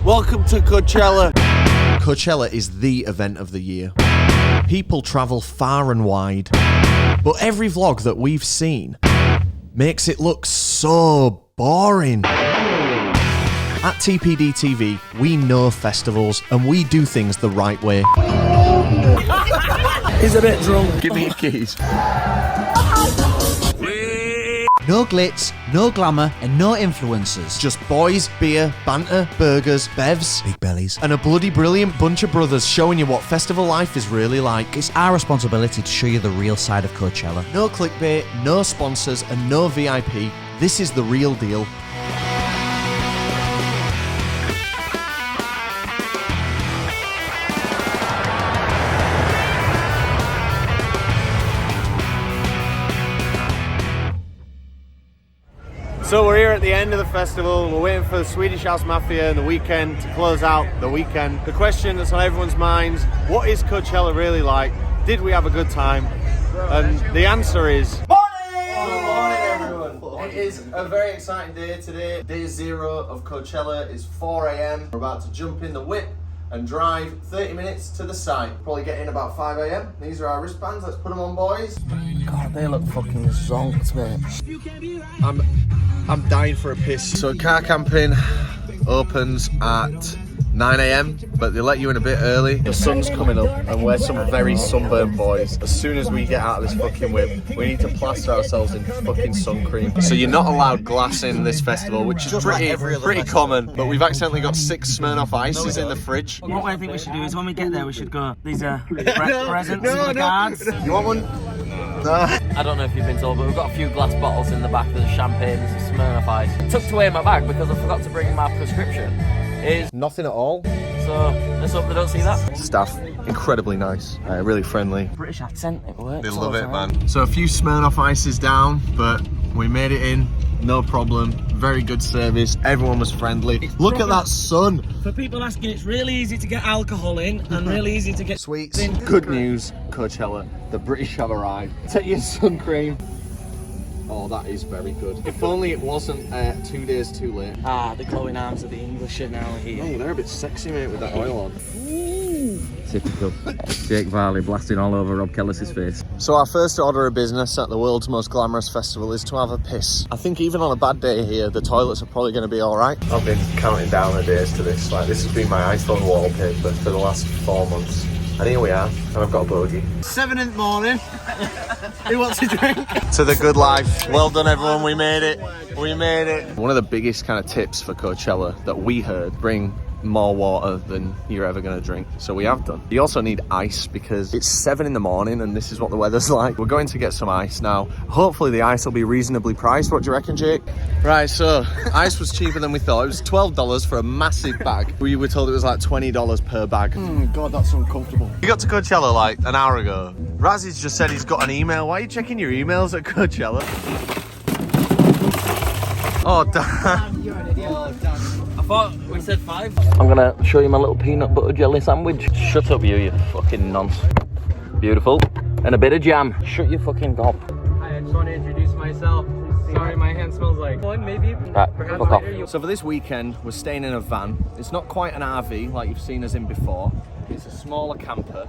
Welcome to Coachella. Coachella is the event of the year. People travel far and wide, but every vlog that we've seen makes it look so boring. At TPD TV, we know festivals and we do things the right way. He's a bit drunk. Give me your keys. No glitz, no glamour, and no influencers. Just boys, beer, banter, burgers, bevs, Big bellies. and a bloody brilliant bunch of brothers showing you what festival life is really like. It's our responsibility to show you the real side of Coachella. No clickbait, no sponsors, and no VIP. This is the real deal. So we're here at the end of the festival. We're waiting for the Swedish House Mafia and the weekend to close out the weekend. The question that's on everyone's minds, what is Coachella really like? Did we have a good time? And the answer is... Good morning, everyone. It is a very exciting day today. Day 0 of Coachella is 4 a.m. We're about to jump in the whip and drive 30 minutes to the site. Probably get in about 5 a.m. These are our wristbands. Let's put them on, boys. God, they look fucking zonked, mate. I'm dying for a piss. So car camping opens at 9 a.m, but they let you in a bit early. The sun's coming up and we're some very sunburned boys. As soon as we get out of this fucking whip, we need to plaster ourselves in fucking sun cream. So you're not allowed glass in this festival, which is pretty common, but we've accidentally got 6 Smirnoff Ices in the fridge. What I think we should do is when we get there, we should go, these are presents for the guards. You want one? No. I don't know if you've been told, but we've got a few glass bottles in the back. There's champagne, there's some Smirnoff Ice. Tucked away in my bag because I forgot to bring my prescription. Is Nothing at all. so let's hope they don't see that. Staff, incredibly nice, really friendly. British accent, it works. They love it, man. So a few Smirnoff Ices down, but we made it in, no problem. Very good service, everyone was friendly. Look at that sun. For people asking, it's really easy to get alcohol in and really easy to get Sweets. Good news, Coachella, the British have arrived. Take your sun cream. Oh, that is very good. If only it wasn't 2 days too late. the glowing arms of the English are now here. Oh, they're a bit sexy, mate, with that oil on. Typical. Jake Varley blasting all over Rob Kellis's face. So our first order of business at the world's most glamorous festival is to have a piss. I think even on a bad day here, the toilets are probably going to be all right. I've been counting down the days to this. Like, this has been my iPhone wallpaper for the last 4 months. And here we are, and I've got a bogey. 7 in the morning. Who wants a drink? To the good life. Well done, everyone. We made it. We made it. One of the biggest kind of tips for Coachella that we heard, bring more water than you're ever going to drink. So we have done. You also need ice because it's 7 in the morning and this is what the weather's like. We're going to get some ice now. Hopefully the ice will be reasonably priced. What do you reckon, Jake? Right, so ice was cheaper than we thought. It was $12 for a massive bag. We were told it was like $20 per bag. God, that's uncomfortable. You got to Coachella like an hour ago. Razzy's just said he's got an email. Why are you checking your emails at Coachella? Oh, damn. I thought we said 5. I'm gonna show you my little peanut butter jelly sandwich. Shut up, you fucking nonce. Beautiful. And a bit of jam. Shut your fucking gob. Hi, I just want to introduce myself. Sorry, my hand smells like one, maybe. Right, fuck off. So for this weekend, we're staying in a van. It's not quite an RV like you've seen us in before. It's a smaller camper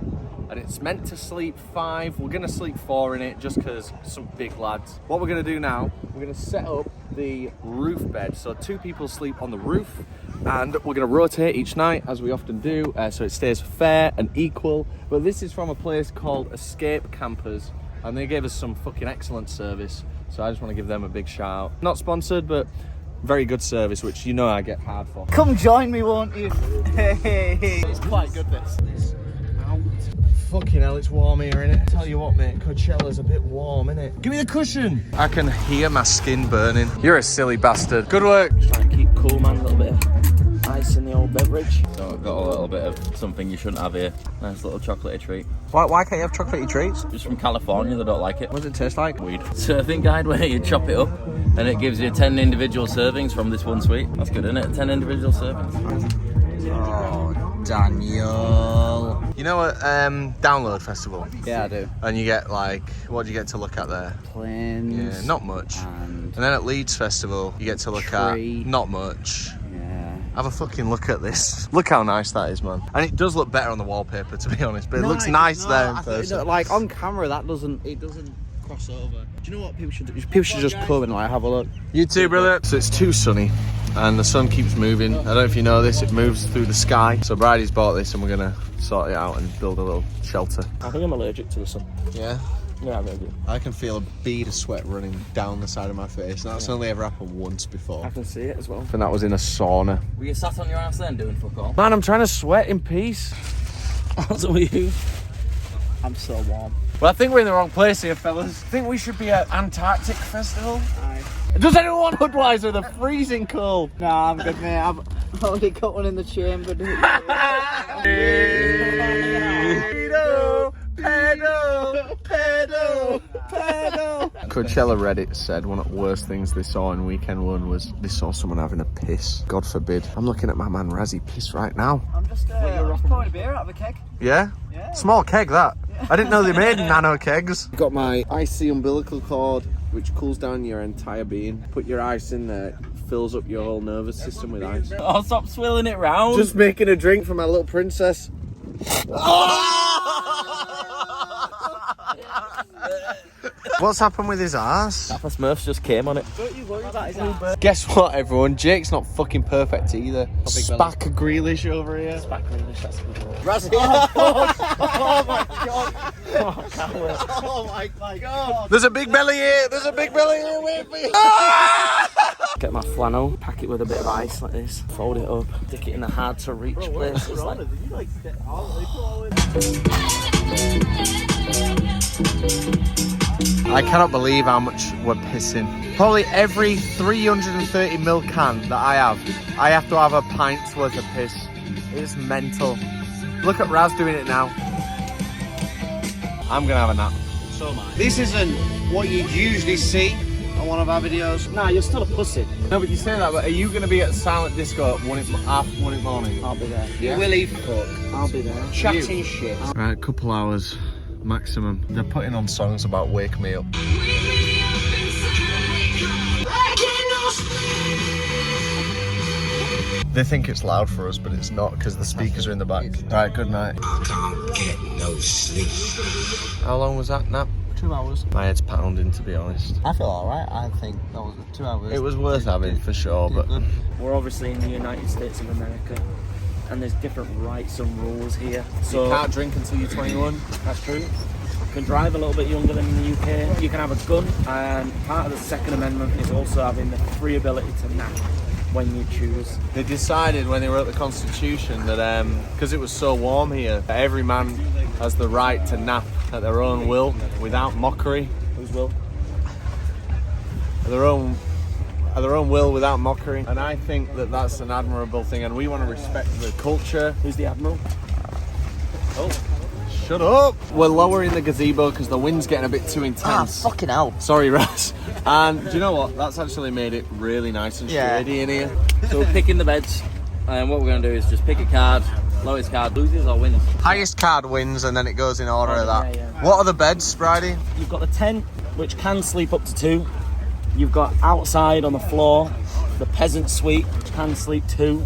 and it's meant to sleep 5. We're gonna sleep 4 in it just because some big lads. What we're gonna do now, we're gonna set up the roof bed. So 2 people sleep on the roof and we're gonna rotate each night as we often do so it stays fair and equal. But this is from a place called Escape Campers and they gave us some fucking excellent service. So I just want to give them a big shout. Not sponsored, but very good service, which you know I get hard for. Come join me, won't you? Hey. It's quite good, this. Fucking hell, it's warm here, innit? Tell you what, mate, Coachella's a bit warm, innit? Give me the cushion! I can hear my skin burning. You're a silly bastard. Good work. Trying to keep cool, man. A little bit of ice in the old beverage. So I've got a little bit of something you shouldn't have here. Nice little chocolatey treat. Why can't you have chocolatey treats? Just from California, they don't like it. What does it taste like? Weed. Surfing guide where you chop it up and it gives you 10 individual servings from this one sweet. That's good, isn't it? 10 individual servings. Oh, Daniel. You know what, Download Festival? Yeah, I do. And you get like, what do you get to look at there? Planes. Yeah, not much. And then at Leeds Festival, you get to look Tree. at not much. Yeah. Have a fucking look at this. Look how nice that is, man. And it does look better on the wallpaper, to be honest, but it looks nice there in person. Like on camera, it doesn't cross over. Do you know what people should do? People should just come and like have a look. You too, brother. So it's too sunny and the sun keeps moving. I don't know if you know this, it moves through the sky. So Bridie's bought this and we're gonna sort it out and build a little shelter. I think I'm allergic to the sun. Yeah? Yeah, maybe. I can feel a bead of sweat running down the side of my face. That's only ever happened once before. I can see it as well. And that was in a sauna. Were you sat on your ass then doing fuck all? Man, I'm trying to sweat in peace. So were you? I'm so warm. Well, I think we're in the wrong place here, fellas. I think we should be at Antarctic Festival. Does anyone want Budweiser? They're freezing cold. Nah, I'm good, mate. I've already got one in the chamber. Pedal. Coachella Reddit said one of the worst things they saw in weekend one was they saw someone having a piss. God forbid. I'm looking at my man Razzie piss right now. I'm just pouring a beer out of a keg. Yeah? Small keg, that. I didn't know they made nano kegs. Got my icy umbilical cord, which cools down your entire being. Put your ice in there, it fills up your whole nervous system with ice. Oh, stop swilling it round. Just making a drink for my little princess. What's happened with his ass? Papa Smurfs just came on it. Don't you worry about his ass. Guess what, everyone? Jake's not fucking perfect either. Spack Grealish over here. Back Grealish, that's a good word. Razzie. Oh my god. Oh my god. There's a big belly here. There's a big belly here. Wait for you. Get my flannel, pack it with a bit of ice like this, fold it up, stick it in the hard to reach places. I cannot believe how much we're pissing. Probably every 330ml can that I have to have a pint's worth of piss. It's mental. Look at Raz doing it now. I'm gonna have a nap. So am I. This isn't what you'd usually see on one of our videos. Nah, you're still a pussy. No, but you say that, but are you gonna be at Silent Disco at 1 in morning? I'll be there. Yeah. Willie fuck. I'll be there. Chatting shit. Right, a couple hours maximum. They're putting on songs about Wake Me Up. They think it's loud for us, but it's not because the speakers are in the back. Right, good night. I can't get no sleep. How long was that nap? 2 hours. My head's pounding, to be honest. I feel alright. I think that was 2 hours. It was worth having for sure, but We're obviously in the United States of America, and there's different rights and rules here. So you can't drink until you're 21. that's true. You can drive a little bit younger than in the UK. You can have a gun, and part of the Second Amendment is also having the free ability to nap when you choose. They decided when they wrote the Constitution that because it was so warm here, that every man has the right to nap at their own will, without mockery. Whose will? At their own will, without mockery. And I think that that's an admirable thing, and we want to respect the culture. Who's the admiral? Oh, shut up! We're lowering the gazebo because the wind's getting a bit too intense. Fucking hell. Sorry, Raz. And do you know what? That's actually made it really nice and shady in here. So we're picking the beds, and what we're going to do is just pick a card, lowest card loses or wins. Highest card wins, and then it goes in order of that. yeah. What are the beds, Bridie? You've got the tent, which can sleep up to 2. You've got outside on the floor, the peasant suite, which can sleep 2.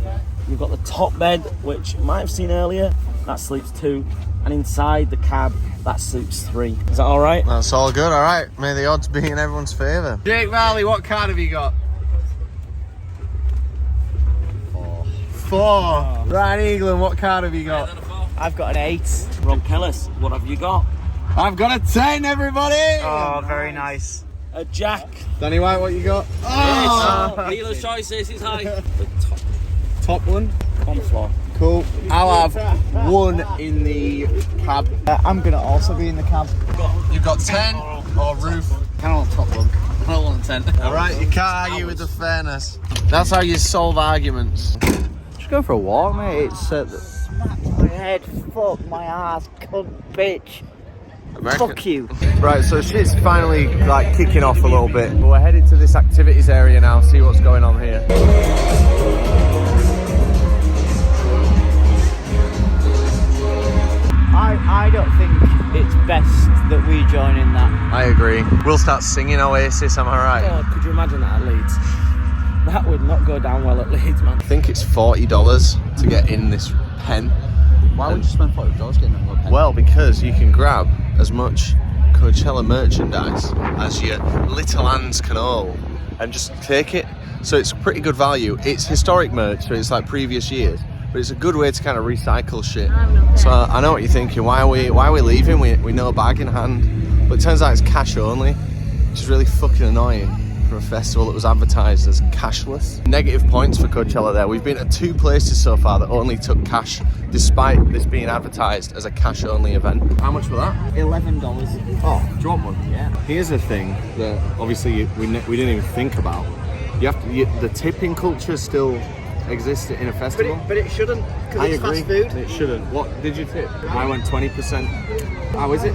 You've got the top bed, which you might have seen earlier, that sleeps 2. And inside the cab, that sleeps 3. Is that all right? That's all good, all right. May the odds be in everyone's favour. Jake Varley, what card have you got? 4. Ryan Eaglen, what card have you got? I've got an 8. Rob Kellis, what have you got? I've got a 10, everybody! Oh, very nice. A jack. Danny White, what you got? Dealer's choices is high. Top one. On the floor. Cool. I'll have 1 in the cab. I'm gonna also be in the cab. You've got 10 or roof. Kind of on top one. I don't want 10. All right, you can't argue with the fairness. That's how you solve arguments. Just go for a walk, mate. It's smack my head, fuck my ass, cunt, bitch. Fuck you. Right, so shit's finally like kicking off a little bit. We're headed to this activities area now, see what's going on here. I don't think it's best that we join in that. I agree. We'll start singing Oasis, am I right? Oh, could you imagine that at Leeds? That would not go down well at Leeds, man. I think it's $40 to get in this pen. Why would you spend $40 getting a pen? Well, because you can grab as much Coachella merchandise as your little hands can hold and just take it. So it's pretty good value. It's historic merch, so it's like previous years, but it's a good way to kind of recycle shit. So I know what you're thinking. Why are we leaving? We no bag in hand. But it turns out it's cash only, which is really fucking annoying for a festival that was advertised as cashless. Negative points for Coachella there. We've been at 2 places so far that only took cash, despite this being advertised as a cash only event. How much for that? $11. Oh, do you want one? Yeah. Here's the thing that obviously we didn't even think about. The tipping culture still exists in a festival. But it shouldn't, because it's agree. fast food. It shouldn't. What did you tip? I went 20%. How is it?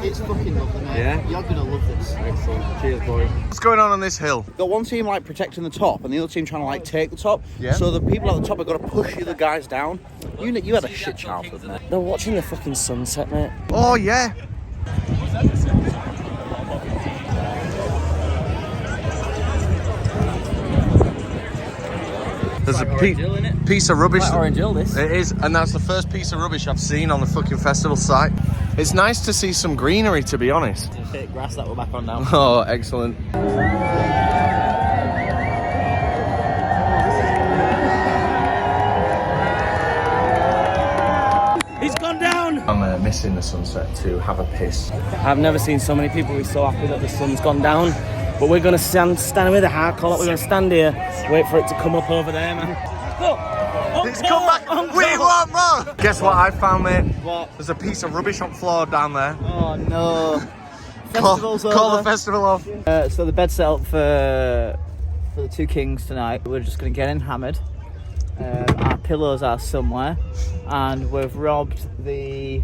It's fucking lovely, mate. Yeah? You're gonna love this. Excellent. Cheers, boy. What's going on this hill? Got one team like protecting the top and the other team trying to like take the top. Yeah. So the people at the top have got to push the other guys down. You had a shit childhood, mate. They're watching the fucking sunset, mate. Oh yeah. There's a piece of rubbish. Orange Hill, this. It is, and that's the first piece of rubbish I've seen on the fucking festival site. It's nice to see some greenery, to be honest. Fake grass that we're back on now. Oh, excellent. He's gone down! I'm missing the sunset to have a piss. I've never seen so many people be so happy that the sun's gone down. But we're going to stand with a hard collar. We're going to stand here, wait for it to come up over there, man. It's come back. We want more. Guess what I found, mate? What? There's a piece of rubbish on the floor down there. Oh no. Festival's Call over. the festival off. So the bed's set up for the 2 kings tonight. We're just going to get in hammered. Our pillows are somewhere, and we've robbed the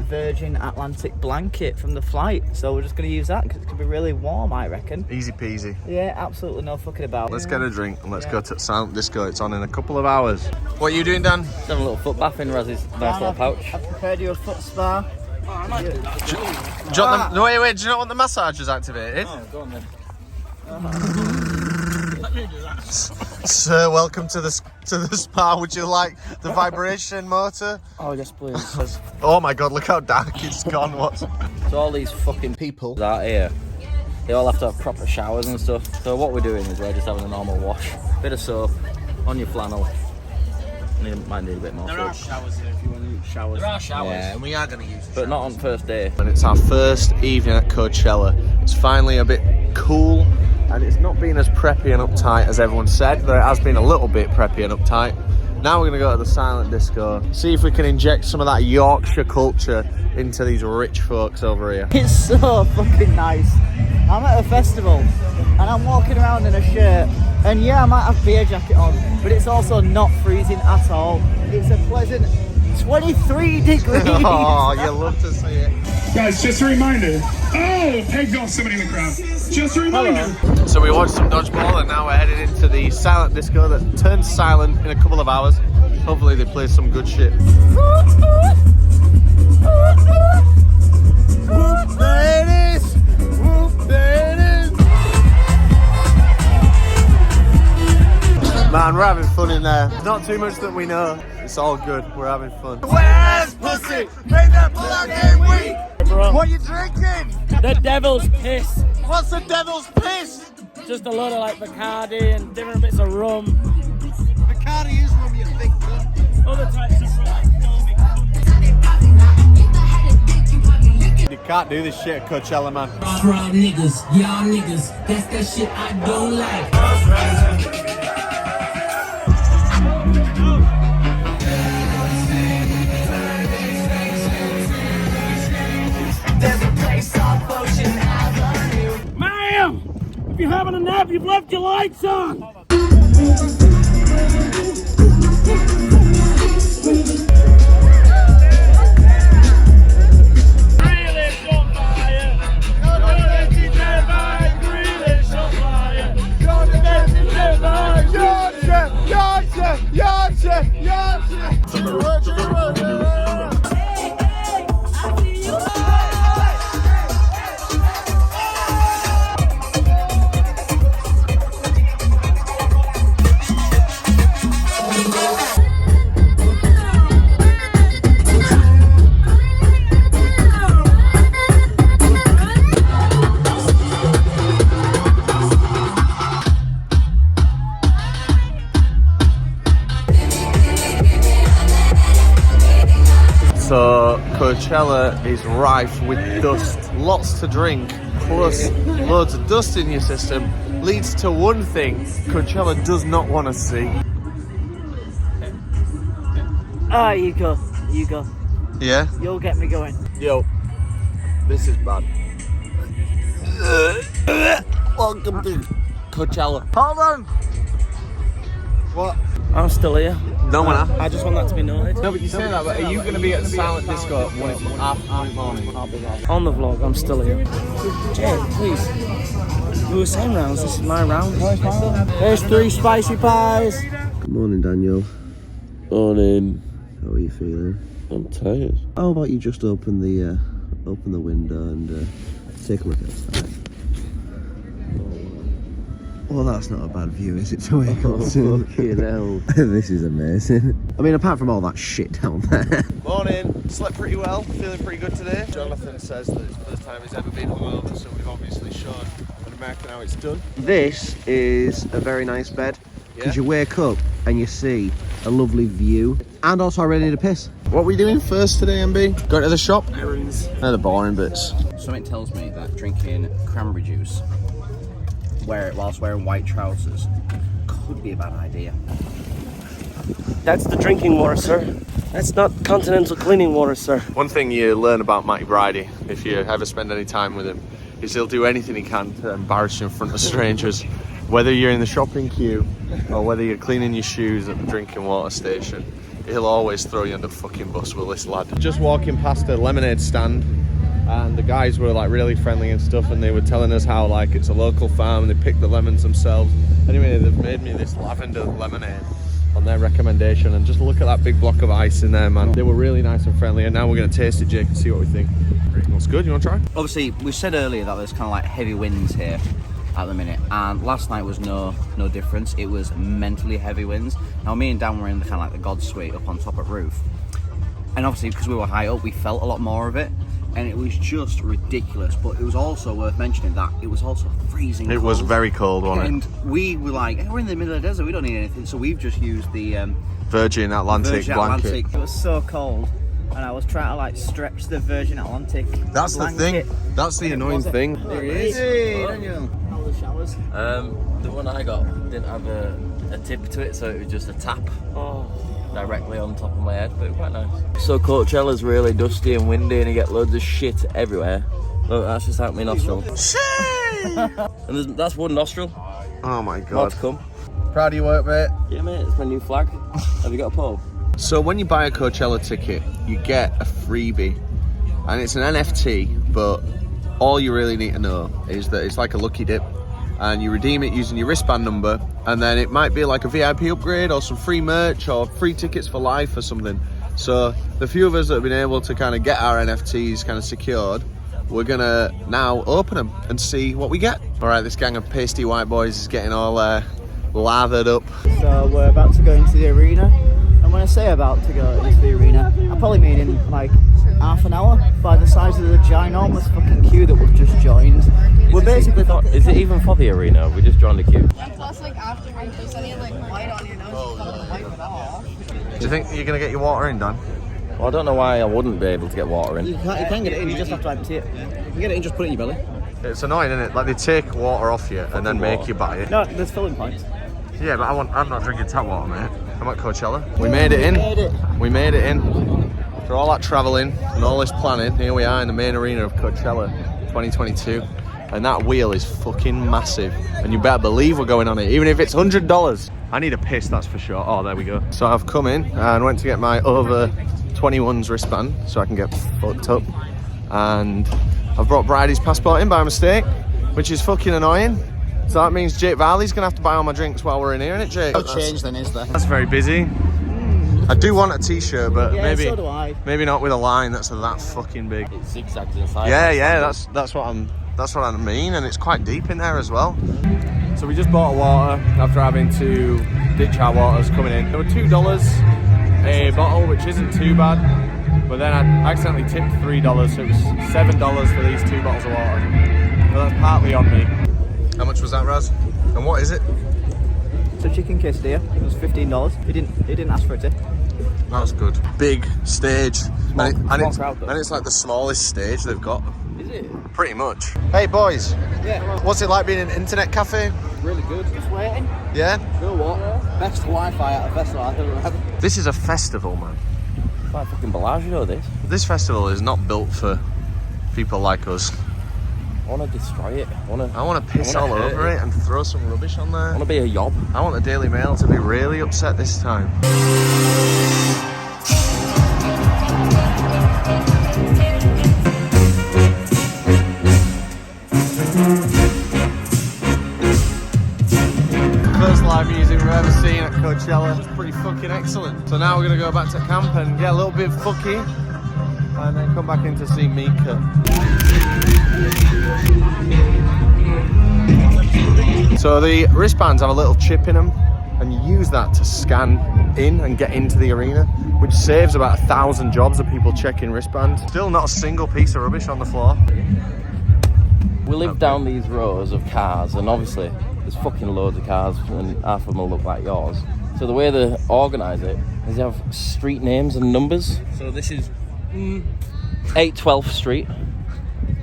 Virgin Atlantic blanket from the flight. So we're just going to use that because it's going to be really warm, I reckon. Easy peasy. Yeah, absolutely no fucking about. Let's get a drink and let's go to Silent Disco. It's on in a couple of hours. What are you doing, Dan? Having a little foot bath in Raz's nice little pouch. I've prepared you a foot spa. Wait, do you not want the massages activated? Oh, go on then. Sir, welcome to the spa. Would you like the vibration motor? Oh, yes, please. Oh my god, look how dark it's gone. What? So all these fucking people out here, they all have to have proper showers and stuff. So what we're doing is we're just having a normal wash. Bit of soap on your flannel. Might need a bit more soap. There are showers here if you want to use showers. There are showers. Yeah. And we are going to use But not on first day. And it's our first evening at Coachella. It's finally a bit cool, and it's not been as preppy and uptight as everyone said, though it has been a little bit preppy and uptight. Now we're going to go to the Silent Disco, see if we can inject some of that Yorkshire culture into these rich folks over here. It's so fucking nice. I'm at a festival and I'm walking around in a shirt, and yeah, I might have a beer jacket on, but it's also not freezing at all. It's a pleasant 23 degrees. Oh, you love to see it. Guys, just a reminder. Oh, Peg got somebody in the crowd. Just a reminder. So we watched some dodgeball and now we're headed into the Silent Disco that turns silent in a couple of hours. Hopefully they play some good shit. Ladies! Ladies! Man, we're having fun in there. Not too much that we know. It's all good. We're having fun. Where's pussy? Make that pull-out game week! What are you drinking? The devil's piss. What's the devil's piss? Just a load of like Bacardi and different bits of rum. Bacardi is rum, you think, son. Other types of rum. You can't do this shit at Coachella, man. Scrub niggas, y'all niggas, that's that shit I don't like. Ma'am! If you're having a nap, you've left your lights on! Coachella is rife with dust. Lots to drink, plus loads of dust in your system leads to one thing Coachella does not want to see. Ah, you go. Yeah? You'll get me going. Yo, this is bad. Welcome to Coachella. Hold on. What? I'm still here. No one. I just want that to be noted. No, but you say that, but are you going to be at the silent disco when it's half morning? I'll be there. On the vlog, I'm still here. Jay, please. We were saying rounds, this is my round. There's 3 spicy pies. Good morning, Daniel. Morning. How are you feeling? I'm tired. How about you just open the window and take a look outside? Well, that's not a bad view, is it, to wake up to? Fucking hell. This is amazing. I mean, apart from all that shit down there. Morning. Slept pretty well. Feeling pretty good today. Jonathan says that it's the first time he's ever been hungover, so we've obviously shown an American how it's done. This is a very nice bed because you wake up and you see a lovely view, and also I really need a piss. What are we doing first today, MB? Going to the shop? Errands. They're the boring bits. Something tells me that drinking cranberry juice whilst wearing white trousers could be a bad idea. That's the drinking water, sir. That's not continental cleaning water, sir. One thing you learn about Matty Bridie, if you ever spend any time with him, is he'll do anything he can to embarrass you in front of strangers. Whether you're in the shopping queue or whether you're cleaning your shoes at the drinking water station, he'll always throw you under the fucking bus with this lad. Just walking past a lemonade stand, and the guys were like really friendly and stuff, and they were telling us how like it's a local farm and they pick the lemons themselves. Anyway, they've made me this lavender lemonade on their recommendation, and just look at that big block of ice in there, man. They were really nice and friendly, and now we're going to taste it, Jake, and see what we think. Looks good. You want to try? Obviously, we said earlier that there's kind of like heavy winds here at the minute, and last night was no difference. It was mentally heavy winds. Now me and Dan were in the kind of like the God Suite up on top of roof, and obviously because we were high up, we felt a lot more of it, and it was just ridiculous. But it was also worth mentioning that it was also freezing cold. It was very cold, wasn't it? And we were like, hey, we're in the middle of the desert, we don't need anything, so we've just used the Virgin Atlantic blanket. It was so cold, and I was trying to like stretch the Virgin Atlantic. That's blanket. the thing. That's the annoying thing. There he is. Hey, Daniel. How were the showers? The one I got didn't have a tip to it, so it was just a tap directly on top of my head, but it was quite nice. So Coachella's really dusty and windy and you get loads of shit everywhere. Look, that's just out my nostril. And that's one nostril. Oh my More god. to come. Proud of your work, mate. Yeah, mate, it's my new flag. Have you got a pole? So when you buy a Coachella ticket, you get a freebie, and it's an NFT, but all you really need to know is that it's like a lucky dip, and you redeem it using your wristband number, and then it might be like a VIP upgrade or some free merch or free tickets for life or something. So the few of us that have been able to kind of get our NFTs kind of secured, we're gonna now open them and see what we get. All right, this gang of pasty white boys is getting all lathered up. So we're about to go into the arena. And when I say about to go into the arena, I probably mean in like half an hour, by the size of the ginormous fucking queue that we've just joined. We're basically Is it even for the arena? We just joined the queue. And plus, like, afterwards, there's any, like, white on your nose, you can't wipe it off. Do you think you're gonna get your water in, Dan? Well, I don't know why I wouldn't be able to get water in. You can get it in, you just have to empty it. You can get it in, just put it in your belly. It's annoying, isn't it? Like they take water off you and then make you buy it. No, there's filling points. Yeah, but I'm not drinking tap water, mate. I'm at Coachella. We made it in. We made it in. For all that travelling and all this planning, here we are in the main arena of Coachella 2022. And that wheel is fucking massive. And you better believe we're going on it, even if it's $100. I need a piss, that's for sure. Oh, there we go. So I've come in and went to get my over 21's wristband so I can get fucked up. And I've brought Bridie's passport in by mistake, which is fucking annoying. So that means Jake Varley's going to have to buy all my drinks while we're in here, innit, Jake? No change then, is there? That's very busy. I do want a t-shirt, but Yeah, maybe so do I. maybe not with a line that's that fucking big. It zigzags inside. Yeah, that's what I mean, and it's quite deep in there as well. So we just bought water after having to ditch our waters coming in. They were $2 a bottle, which isn't too bad, but then I accidentally tipped $3, so it was $7 for these 2 bottles of water. But that's partly on me. How much was that, Raz? And what is it? It's a chicken quesadilla. It was $15. He didn't ask for a tip. That was good. Big stage. Small crowd, though. And it's like the smallest stage they've got. Is it? Pretty much. Hey boys, Yeah. what's it like being in an internet cafe? Really good. Just waiting. Yeah? You know what? Best Wi-Fi at a festival I've ever had. This is a festival, man. It's like fucking Bellagio, this. This festival is not built for people like us. I want to destroy it. I want to piss all over it and throw some rubbish on there. I want to be a yob. I want the Daily Mail to be really upset this time. First live music we've ever seen at Coachella. It's pretty fucking excellent. So now we're going to go back to camp and get a little bit fucky and then come back in to see Mika. So the wristbands have a little chip in them and you use that to scan in and get into the arena, which saves about 1,000 jobs of people checking wristbands. Still not a single piece of rubbish on the floor. We live down these rows of cars, and obviously there's fucking loads of cars, and half of them will look like yours. So the way they organise it is they have street names and numbers. So this is 812th Street.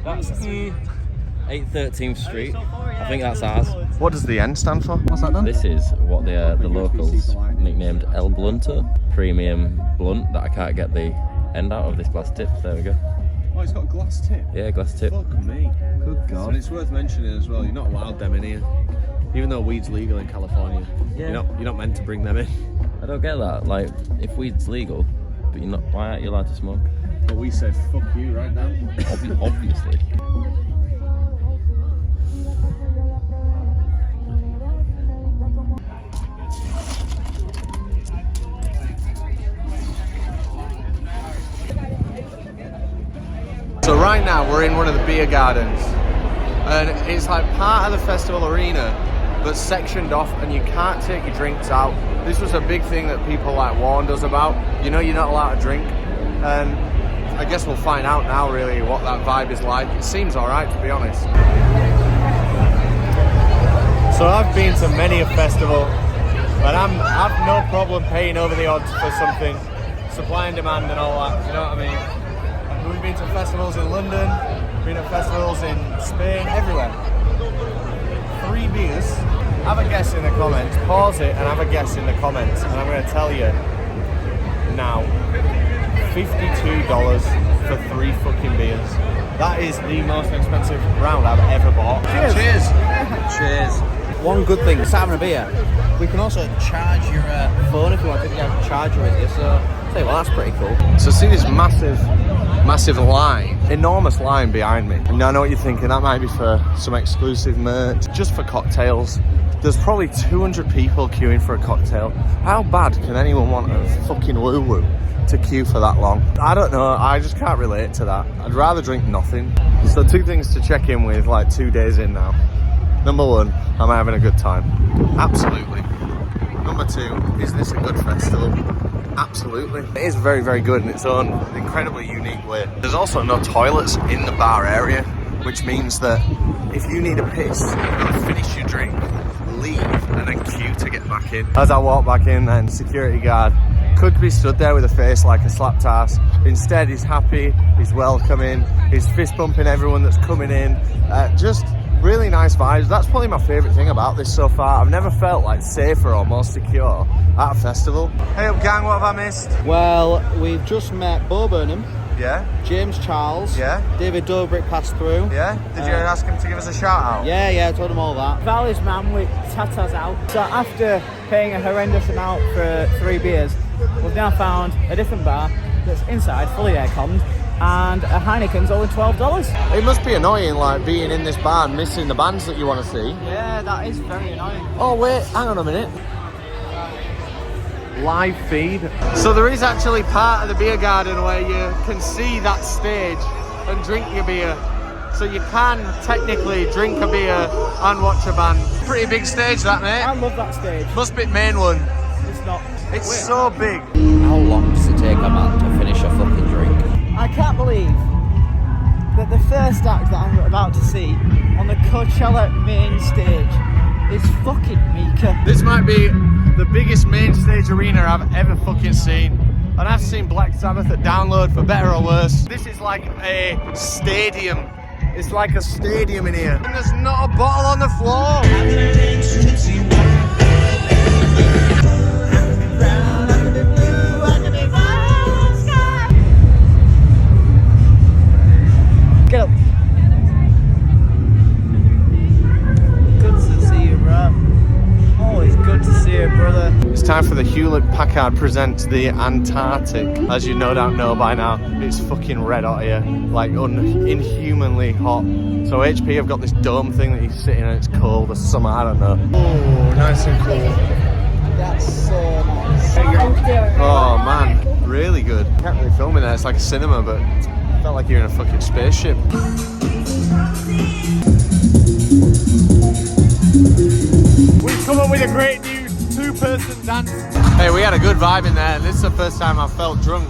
That's 813th Street. I think that's ours. What does the N stand for? What's that then? This is what the locals nicknamed El Blunter, premium blunt that I can't get the end out of this glass tip. There we go. Oh, it's got a glass tip? Yeah, glass tip. Fuck me. Good God. And it's worth mentioning as well, you're not allowed them in here. Even though weed's legal in California, Yeah. you're not meant to bring them in. I don't get that. Like, if weed's legal, but you're not, why aren't you allowed to smoke? But we said fuck you right now. Obviously. So right now we're in one of the beer gardens and it's like part of the festival arena but sectioned off and you can't take your drinks out. This was a big thing that people like warned us about. You know, you're not allowed to drink, and I guess we'll find out now really what that vibe is like. It seems alright, to be honest. So I've been to many a festival and I've no problem paying over the odds for something. Supply and demand and all that, you know what I mean? We've been to festivals in London, been at festivals in Spain, everywhere. 3 beers. Have a guess in the comments. Pause it and have a guess in the comments. And I'm going to tell you now. $52 for 3 fucking beers. That is the most expensive round I've ever bought. Cheers. Cheers. One good thing, it's having a beer. We can also charge your phone if you want to get a charger with you. So, tell you what, that's pretty cool. So see this massive line, enormous line behind me. And I know what you're thinking, that might be for some exclusive merch, just for cocktails. There's probably 200 people queuing for a cocktail. How bad can anyone want a fucking woo-woo to queue for that long? I don't know, I just can't relate to that. I'd rather drink nothing. So 2 things to check in with, like 2 days in now. Number 1, am I having a good time? Absolutely. Number 2, is this a good festival? Absolutely. It is very, very good in its own incredibly unique way. There's also no toilets in the bar area, which means that if you need a piss, you've got to finish your drink, leave, and then queue to get back in. As I walk back in, then security guard could be stood there with a face like a slapped ass. Instead, he's happy, he's welcoming, he's fist bumping everyone that's coming in. Just really nice vibes. That's probably my favourite thing about this so far. I've never felt like safer or more secure at a festival. Hey up gang, what have I missed? Well, we've just met Bo Burnham. Yeah? James Charles. Yeah? David Dobrik passed through. Yeah? Did you ask him to give us a shout out? Yeah, I told him all that. Valley's man with tatas out. So after paying a horrendous amount for 3 beers, we've now found a different bar that's inside, fully air-conned, and a Heineken's only $12. It must be annoying, like, being in this bar and missing the bands that you want to see. Yeah, that is very annoying. Oh, wait, hang on a minute. Live feed. So there is actually part of the beer garden where you can see that stage and drink your beer. So you can technically drink a beer and watch a band. Pretty big stage that, mate. I love that stage. Must be the main one. It's not. It's so big. How long does it take a man to finish a fucking drink? I can't believe that the first act that I'm about to see on the Coachella main stage It's fucking Mika. This might be the biggest main stage arena I've ever fucking seen. And I've seen Black Sabbath at Download for better or worse. This is like a stadium. It's like a stadium in here. And there's not a bottle on the floor. Get up. Good to see you, bro. Always good to see you, brother. It's time for the Hewlett-Packard presents the Antarctic. As you no doubt know by now, it's fucking red hot here. Like inhumanly hot. So HP have got this dome thing that you sit in and it's cold. It's summer, I don't know. Oh, nice and cool. That's so nice. Oh man, really good. Can't really film in there, it's like a cinema, but it felt like you're in a fucking spaceship. We've come up with a great new two-person dance. Hey, we had a good vibe in there. This is the first time I've felt drunk,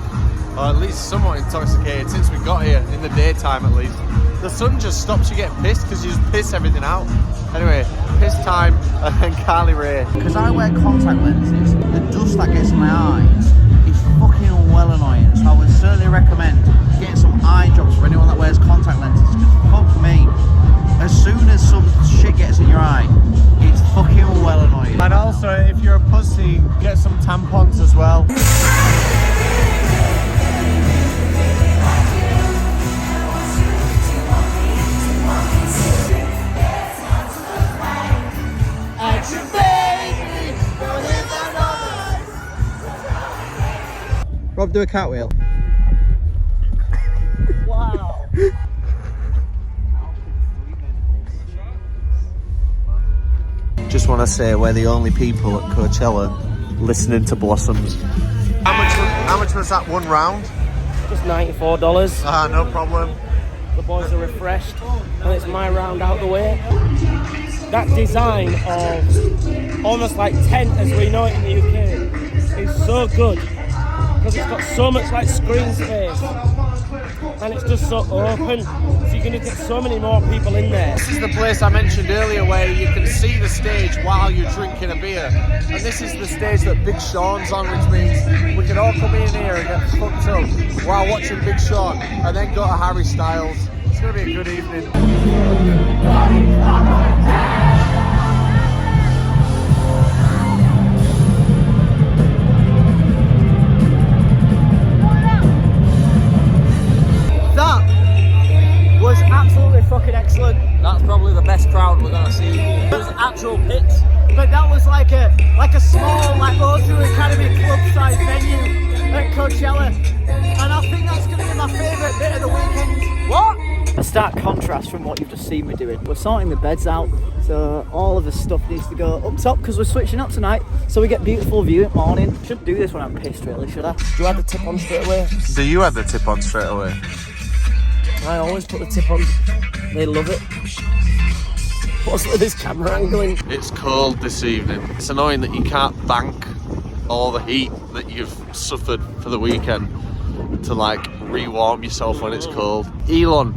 or at least somewhat intoxicated since we got here, in the daytime at least. The sun just stops you getting pissed because you just piss everything out. Anyway, piss time and Carly Rae. Because I wear contact lenses, the dust that gets in my eyes is fucking well annoying. So I would certainly recommend getting some eye drops for anyone that wears contact lenses. Because fuck me, as soon as some shit gets in your eye, it's fucking well annoying. And also, if you're a pussy, get some tampons as well. Rob, do a cartwheel. Wow. Just want to say we're the only people at Coachella listening to Blossoms. How much was that one round? Just $94. Ah, no problem. The boys are refreshed, and it's my round out the way. That design of almost like tent as we know it in the UK is so good because it's got so much like screen space and it's just so open, so you're going to get so many more people in there. This is the place I mentioned earlier where you can see the stage while you're drinking a beer, and this is the stage that Big Sean's on, which means we can all come in here and get fucked up while watching Big Sean and then go to Harry Styles. It's going to be a good evening. That was absolutely fucking excellent. That's probably the best crowd we're gonna see. There's actual pits, but that was like a small like O2 Academy club size venue at Coachella, and I think that's gonna be my favourite bit of the weekend. What? A stark contrast from what you've just seen me doing. We're sorting the beds out, so all of the stuff needs to go up top because we're switching up tonight, so we get beautiful view at morning. Shouldn't do this when I'm pissed, really, should I? Do you add the tip on straight away? Do you have the tip on straight away? I always put the tip on. They love it. What's this camera angling? It's cold this evening. It's annoying that you can't bank all the heat that you've suffered for the weekend to like re-warm yourself when it's cold. Elon,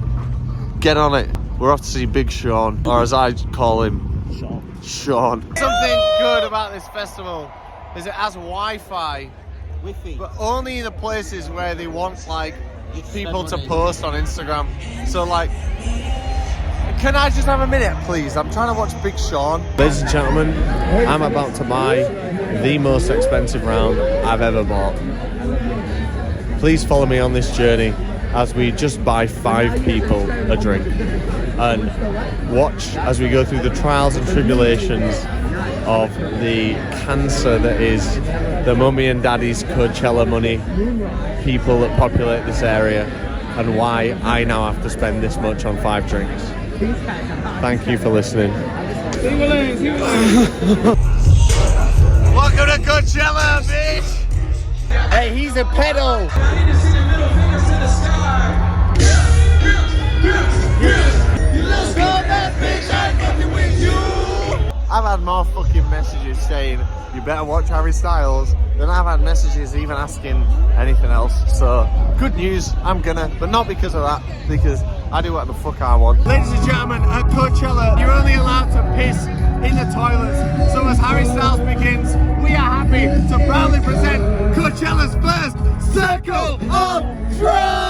get on it. We're off to see Big Sean, or as I call him, Sean. Something good about this festival is it has Wi-Fi, but only in the places where they want like people to post on Instagram. So like, can I just have a minute, please? I'm trying to watch Big Sean. Ladies and gentlemen, I'm about to buy the most expensive round I've ever bought. Please follow me on this journey as we just buy 5 people a drink and watch as we go through the trials and tribulations of the cancer that is the mummy and daddy's Coachella money, people that populate this area, and why I now have to spend this much on 5 drinks. Thank you for listening. Welcome to Coachella, bitch! Hey, he's a pedo! I've had more fucking messages saying you better watch Harry Styles than I've had messages even asking anything else. So good news, I'm gonna, but not because of that, because I do what the fuck I want. Ladies and gentlemen, at Coachella, you're only allowed to piss in the toilets. So as Harry Styles begins, we are happy to proudly present Coachella's first Circle of Trust!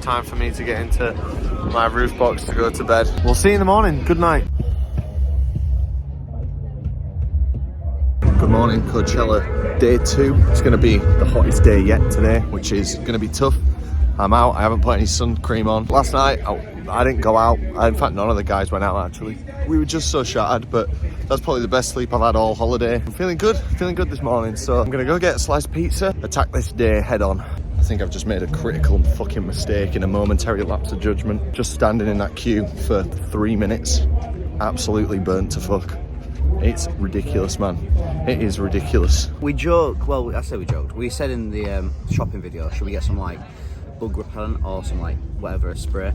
Time for me to get into my roof box to go to bed. We'll see you in the morning. Good night. Good morning, Coachella. Day 2. It's going to be the hottest day yet today, which is going to be tough. I'm out. I haven't put any sun cream on. Last night, I didn't go out. In fact, none of the guys went out actually. We were just so shattered, but that's probably the best sleep I've had all holiday. I'm feeling good this morning. So I'm going to go get a sliced pizza, attack this day head on. I think I've just made a critical fucking mistake in a momentary lapse of judgment. Just standing in that queue for 3 minutes. Absolutely burnt to fuck. It's ridiculous, man. It is ridiculous. We joke, well, I say we joked. We said in the shopping video, should we get some like bug repellent or some like whatever, a spray?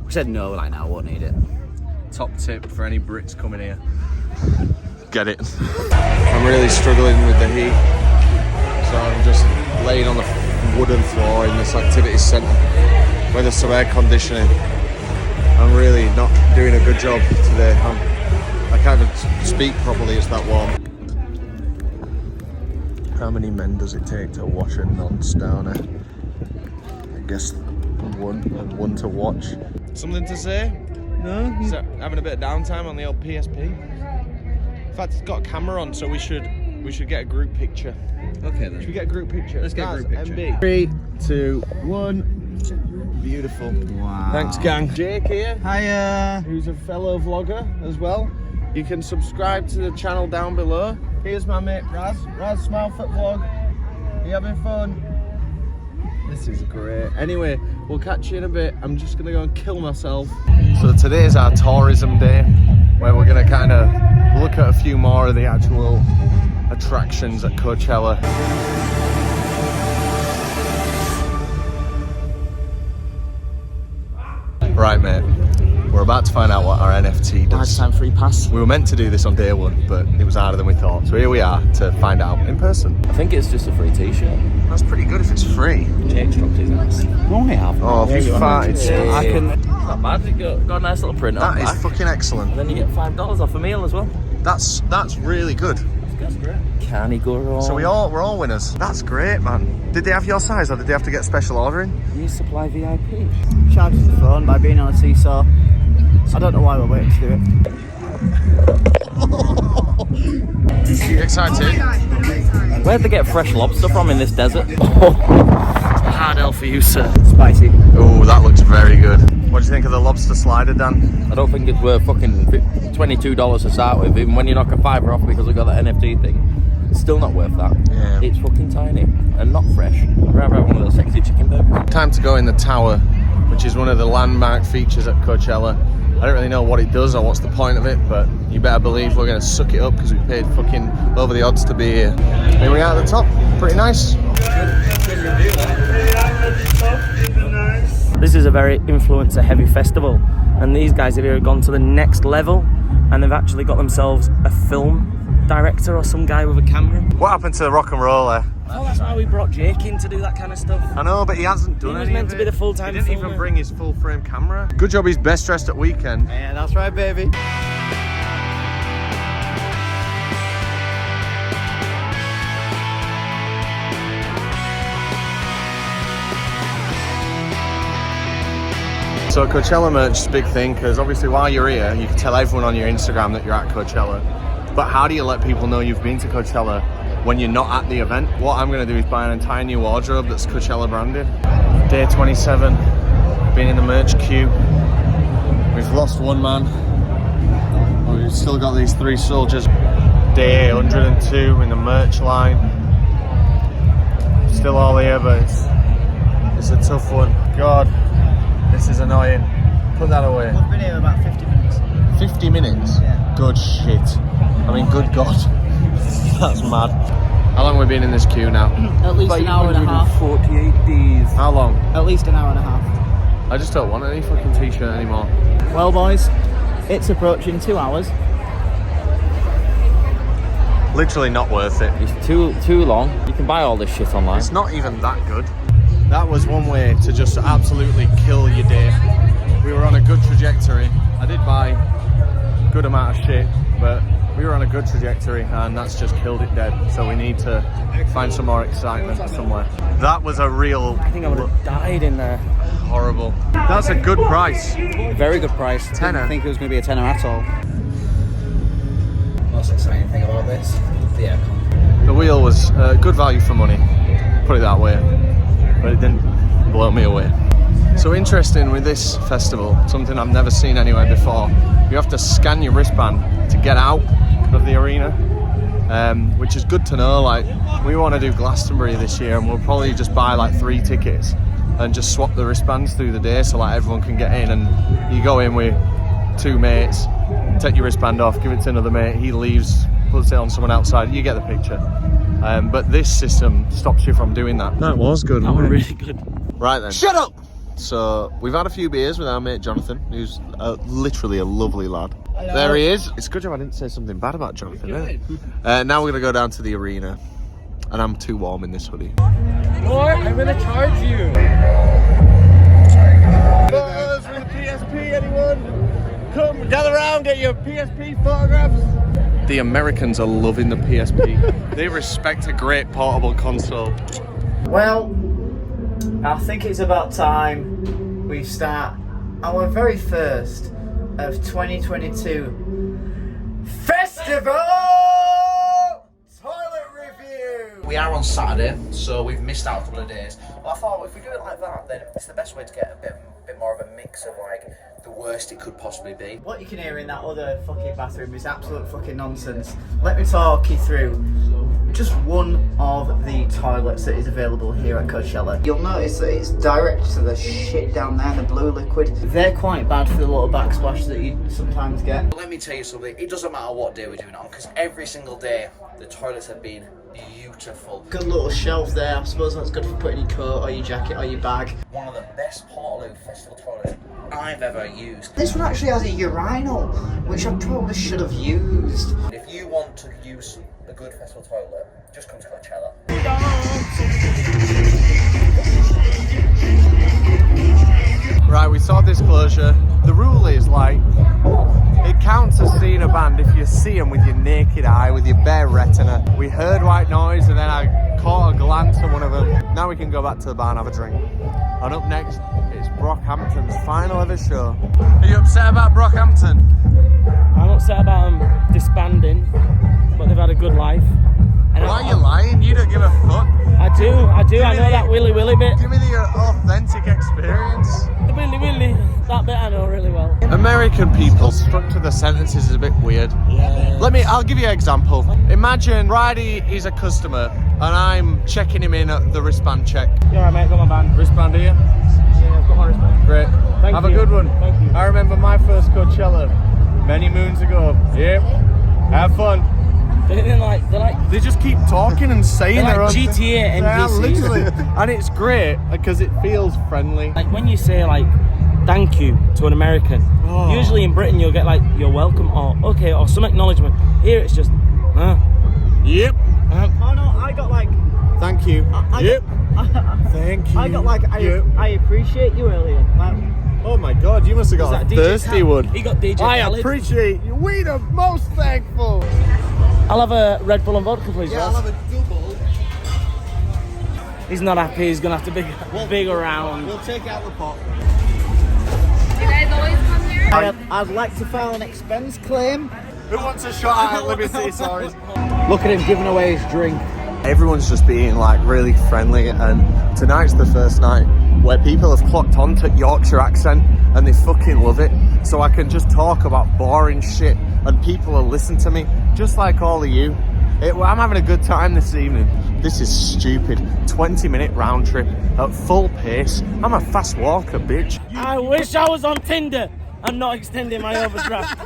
We said no, like no, I won't need it. Top tip for any Brits coming here. Get it. I'm really struggling with the heat. So I'm just laying on the wooden floor in this activity centre where there's some air conditioning. I'm really not doing a good job today. I can't even speak properly, it's that warm. How many men does it take to wash a non-stowner? I guess one and one to watch. Something to say? No? Having a bit of downtime on the old PSP. In fact, it's got a camera on, so we should get a group picture. Okay then. Should we get a group picture? Let's get a group picture. MB. 3, 2, 1. Beautiful. Wow. Thanks, gang. Jake here. Hiya. Who's a fellow vlogger as well. You can subscribe to the channel down below. Here's my mate Raz. Raz, Smilefoot Vlog. Are you having fun? This is great. Anyway, we'll catch you in a bit. I'm just gonna go and kill myself. So today is our tourism day, where we're gonna kind of look at a few more of the actual attractions at Coachella. Right, mate. We're about to find out what our NFT does. Lifetime free pass. We were meant to do this on day 1, but it was harder than we thought. So here we are to find out in person. I think it's just a free t-shirt. That's pretty good if it's free. Jake's dropped his ass. No, I have. Oh, if you farted. Yeah. I can. Not bad. It got a nice little print on That is back. fucking excellent. And then you get $5 off a meal as well. That's really good. That's great. Can he go wrong? So we're all winners. That's great, man. Did they have your size or did they have to get special ordering? You supply VIP. Charges the phone by being on a seesaw. I don't know why we're waiting to do it. You excited? Where'd they get fresh lobster from in this desert? Hard L for you, sir. Spicy. Oh, that looks very good. What do you think of the lobster slider, Dan? I don't think it's worth fucking $22 to start with, even when you knock a $5 off because we got that NFT thing. It's still not worth that. Yeah. It's fucking tiny and not fresh. I'd rather have one of those sexy chicken burgers. Time to go in the tower, which is one of the landmark features at Coachella. I don't really know what it does or what's the point of it, but you better believe we're going to suck it up because we paid fucking over the odds to be here. Here we are at the top. Pretty nice. This is a very influencer heavy festival, and these guys have here gone to the next level and they've actually got themselves a film director or some guy with a camera. What happened to the rock and roller? Oh, that's why we brought Jake in to do that kind of stuff. I know, but he hasn't done He was any meant of to be it. the full-time He didn't even filmer. bring his full frame camera. Good job he's best dressed at weekend. Yeah, that's right, baby. So Coachella merch is a big thing because obviously while you're here, you can tell everyone on your Instagram that you're at Coachella. But how do you let people know you've been to Coachella when you're not at the event? What I'm going to do is buy an entire new wardrobe that's Coachella branded. Day 27, been in the merch queue. We've lost one man. We've still got these 3 soldiers. Day 102 in the merch line. Still all here, but it's a tough one. God, this is annoying. Put that away. We've been here about 50 minutes. 50 minutes? Yeah. Good shit. I mean, good God. That's mad. How long have we been in this queue now? At least an hour and a half. 48 days. How long? At least an hour and a half. I just don't want any fucking t-shirt anymore. Well, boys, it's approaching 2 hours. Literally not worth it. It's too long. You can buy all this shit online. It's not even that good. That was one way to just absolutely kill your day. We were on a good trajectory. I did buy a good amount of shit, but we were on a good trajectory and that's just killed it dead. So we need to find some more excitement somewhere. That was a real... I think I would have died in there. Horrible. That's a good price. Very good price. Tenner. Didn't think it was going to be a tenner at all. Most exciting thing about this, the aircon. The wheel was good value for money, put it that way, but it didn't blow me away. So interesting with this festival, something I've never seen anywhere before, you have to scan your wristband to get out of the arena, which is good to know. Like, we want to do Glastonbury this year and we'll probably just buy like 3 tickets and just swap the wristbands through the day so like everyone can get in, and you go in with 2 mates, take your wristband off, give it to another mate, he leaves, puts it on someone outside, you get the picture. But this system stops you from doing that. That was good. That was really good. Right then. Shut up! So we've had a few beers with our mate Jonathan, who's literally a lovely lad. Hello. There he is. It's a good job I didn't say something bad about Jonathan, isn't it? Now we're going to go down to the arena, and I'm too warm in this hoodie. Or I'm going to charge you. Photos with the PSP, anyone? Come, gather around, get your PSP photographs. The Americans are loving the PSP. They respect a great portable console. Well, I think it's about time we start our very first of 2022 Festival Toilet Review! We are on Saturday, so we've missed out a couple of days. Well, I thought if we do it like that, then it's the best way to get a bit more of a mix of like the worst it could possibly be. What you can hear in that other fucking bathroom is absolute fucking nonsense. Let me talk you through just one of the toilets that is available here at Coachella. You'll notice that it's direct to the shit down there, the blue liquid. They're quite bad for the little backsplash that you sometimes get. But let me tell you something, it doesn't matter what day we're doing it on, because every single day the toilets have been beautiful. Good little shelf there, I suppose that's good for putting your coat or your jacket or your bag. One of the best Portaloo festival toilets I've ever used. This one actually has a urinal, which I probably should have used. If you want to use a good festival toilet, just come to Coachella. Right, we saw disclosure. The rule is like, it counts as seeing a band if you see them with your naked eye, with your bare retina. We heard white noise and then I caught a glance at one of them. Now we can go back to the bar and have a drink. And up next, it's Brockhampton's final ever show. Are you upset about Brockhampton? I'm upset about them disbanding, but they've had a good life. And why are you lying? You don't give a fuck. I do. I know that Willy Willy bit. Give me the authentic experience. The Willy Willy, that bit I know really well. American people structure the sentences is a bit weird. Yeah. I'll give you an example. Imagine Ridey is a customer and I'm checking him in at the wristband check. You alright mate, got my band. Wristband here? Yeah, I've got my wristband. Great. Have a good one. Thank you. I remember my first Coachella many moons ago. Yep. Have fun. They're like they just keep talking and saying they're their like own GTA NPCs. literally. And it's great because it feels friendly. Like when you say like thank you to an American, usually in Britain you'll get like you're welcome or okay or some acknowledgement. Here it's just yep. Oh no, I got like thank you. Yep. Thank you. I got like I appreciate you earlier. Like, oh my god, you must have got a thirsty one. He got DJ I Khaled. appreciate you. We the most thankful. I'll have a Red Bull and vodka, please. Yeah, I'll have a double. He's not happy. He's gonna have to big around. We'll take out the pot. You guys always come here? I'd like to file an expense claim. Who wants a shot at Liberty? Sorry. Look at him giving away his drink. Everyone's just being like really friendly, and tonight's the first night where people have clocked on to Yorkshire accent and they fucking love it. So I can just talk about boring shit and people will listen to me, just like all of you. I'm having a good time this evening. This is stupid. 20-minute round trip at full pace. I'm a fast walker, bitch. I wish I was on Tinder and not extending my overdraft.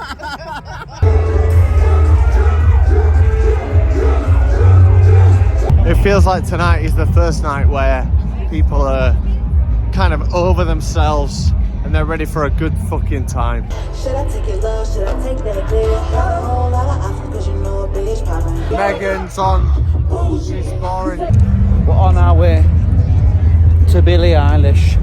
feels like tonight is the first night where people are kind of over themselves and they're ready for a good fucking time. Should I take your love? Should I take that clear? Got a whole lot of options cause you know a bitch poppin'. Megan's on. She's boring. We're on our way to Billie Eilish,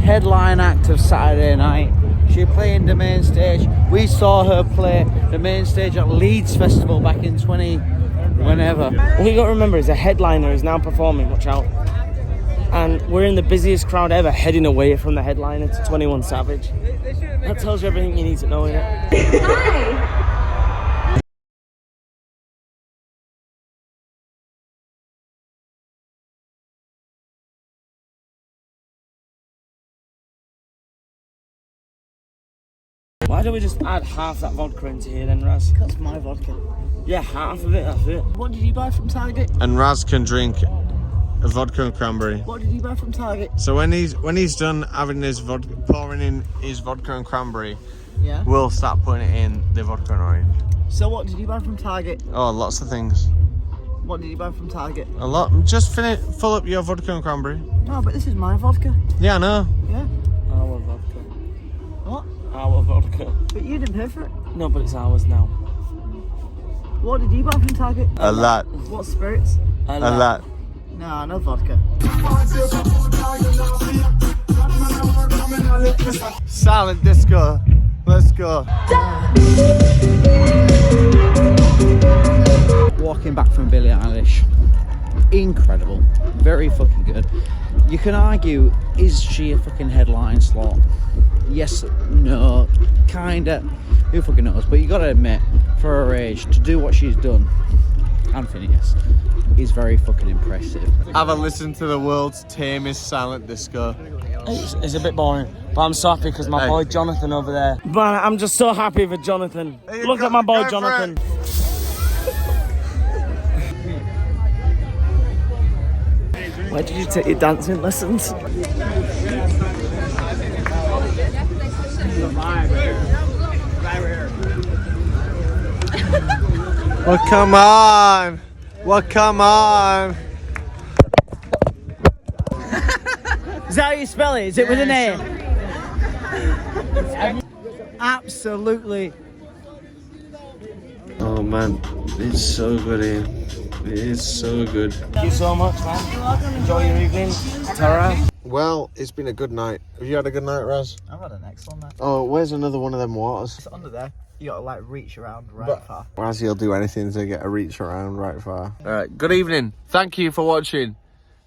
headline act of Saturday night. She's playing the main stage. We saw her play the main stage at Leeds Festival back in whenever. What you got to remember is a headliner is now performing, watch out. And we're in the busiest crowd ever, heading away from the headliner to 21 Savage. That tells you everything you need to know, innit? Hi! Why don't we just add half that vodka into here then, Raz? That's my vodka. Yeah, half of it, that's it. What did you buy from Target? And Raz can drink a vodka and cranberry. What did you buy from Target? So when he's done having his vodka, pouring in his vodka and cranberry, Yeah. we'll start putting it in the vodka and orange. So what did you buy from Target? Oh, lots of things. What did you buy from Target? A lot. Just fill up your vodka and cranberry. No, but this is my vodka. Yeah, I know. Yeah. Our vodka. What? Our vodka. But you didn't pay for it. No, but it's ours now. What did you buy from Target? A lot. What spirits? A lot. No, no vodka. Silent disco. Let's go. Walking back from Billie Eilish. Incredible. Very fucking good. You can argue, is she a fucking headline slot? Yes, no, kinda. Who fucking knows? But you gotta admit, for her age, to do what she's done, and Phineas, is very fucking impressive. Have a listen to the world's tamest silent disco. It's a bit boring, but I'm so happy because my boy Jonathan over there. Man, I'm just so happy for Jonathan. Look at my boy Jonathan. Where did you take your dancing lessons? Well, come on. Well, come on. Is that how you spell it? Is it with an A? Absolutely. Oh man, it's so good here. It is so good. Thank you so much, man. You're welcome. Enjoy your evening. Tara. Well, it's been a good night. Have you had a good night, Raz? I've had an excellent night. Oh, where's another one of them waters? It's under there. You gotta like reach around far. Raz, he'll do anything to get a reach around right far. All right, good evening. Thank you for watching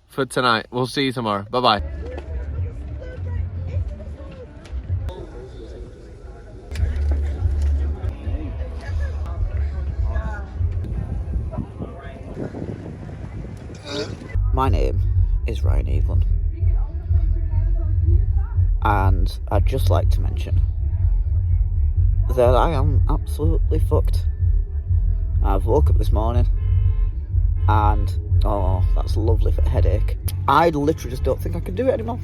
for tonight. We'll see you tomorrow. Bye-bye. My name is Ryan Eagland, and I'd just like to mention that I am absolutely fucked. I've woke up this morning and oh, that's lovely for a headache. I literally just don't think I can do it anymore.